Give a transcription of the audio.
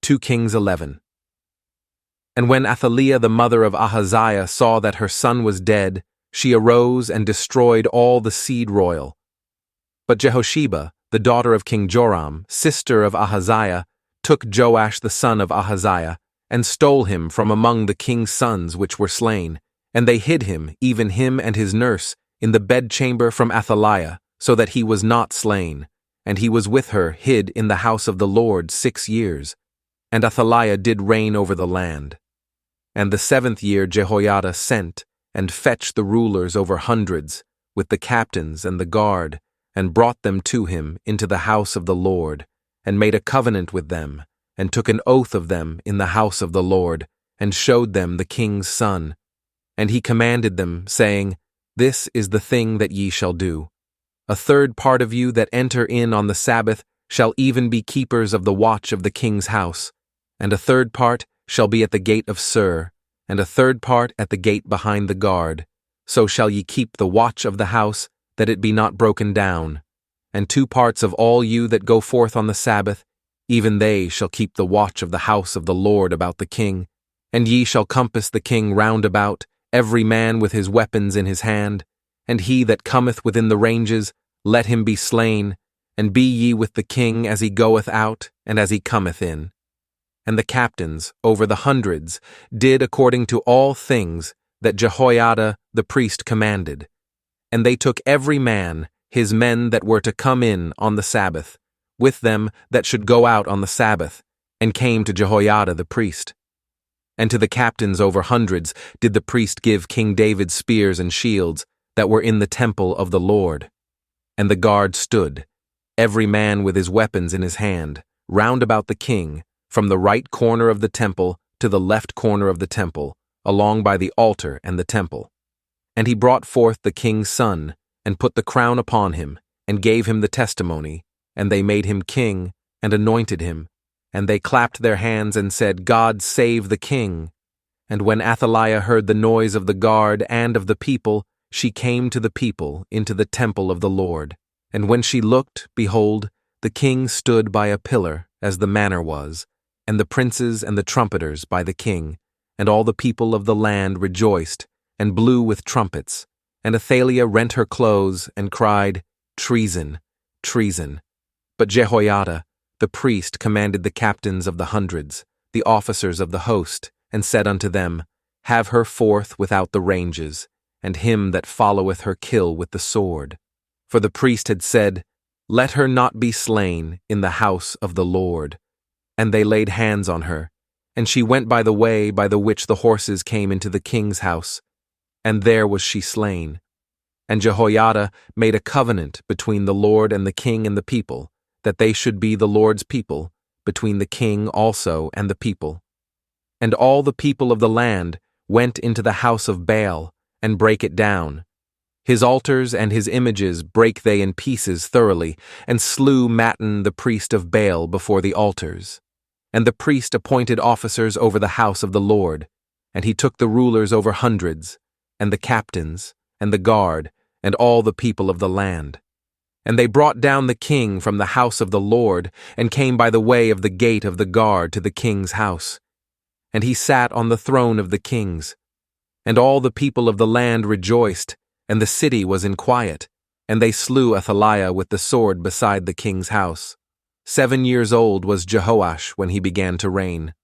2 Kings 11. And when Athaliah the mother of Ahaziah saw that her son was dead, she arose and destroyed all the seed royal. But Jehosheba, the daughter of King Joram, sister of Ahaziah, took Joash the son of Ahaziah, and stole him from among the king's sons which were slain, and they hid him, even him and his nurse, in the bedchamber from Athaliah, so that he was not slain, and he was with her hid in the house of the Lord 6 years. And Athaliah did reign over the land. And the 7th year Jehoiada sent, and fetched the rulers over hundreds, with the captains and the guard, and brought them to him into the house of the Lord, and made a covenant with them, and took an oath of them in the house of the Lord, and showed them the king's son. And he commanded them, saying, This is the thing that ye shall do. 1/3 part of you that enter in on the Sabbath shall even be keepers of the watch of the king's house, and 1/3 part shall be at the gate of Sur, and 1/3 part at the gate behind the guard. So shall ye keep the watch of the house, that it be not broken down. And 2 parts of all you that go forth on the Sabbath, even they shall keep the watch of the house of the Lord about the king. And ye shall compass the king round about, every man with his weapons in his hand. And he that cometh within the ranges, let him be slain, and be ye with the king as he goeth out, and as he cometh in. And the captains, over the hundreds, did according to all things that Jehoiada the priest commanded. And they took every man his men that were to come in on the Sabbath, with them that should go out on the Sabbath, and came to Jehoiada the priest. And to the captains over hundreds did the priest give King David's spears and shields that were in the temple of the Lord. And the guard stood, every man with his weapons in his hand, round about the king, from the right corner of the temple to the left corner of the temple, along by the altar and the temple. And he brought forth the king's son, and put the crown upon him, and gave him the testimony, and they made him king, and anointed him. And they clapped their hands and said, God save the king. And when Athaliah heard the noise of the guard and of the people, she came to the people into the temple of the Lord. And when she looked, behold, the king stood by a pillar, as the manner was, and the princes and the trumpeters by the king, and all the people of the land rejoiced, and blew with trumpets. And Athaliah rent her clothes, and cried, Treason, treason. But Jehoiada, the priest, commanded the captains of the hundreds, the officers of the host, and said unto them, Have her forth without the ranges, and him that followeth her kill with the sword. For the priest had said, Let her not be slain in the house of the Lord. And they laid hands on her, and she went by the way by the which the horses came into the king's house, and there was she slain. And Jehoiada made a covenant between the Lord and the king and the people, that they should be the Lord's people, between the king also and the people. And all the people of the land went into the house of Baal, and brake it down. His altars and his images brake they in pieces thoroughly, and slew Mattan the priest of Baal before the altars. And the priest appointed officers over the house of the Lord, and he took the rulers over hundreds, and the captains, and the guard, and all the people of the land. And they brought down the king from the house of the Lord, and came by the way of the gate of the guard to the king's house. And he sat on the throne of the kings. And all the people of the land rejoiced, and the city was in quiet, and they slew Athaliah with the sword beside the king's house. 7 years old was Jehoash when he began to reign.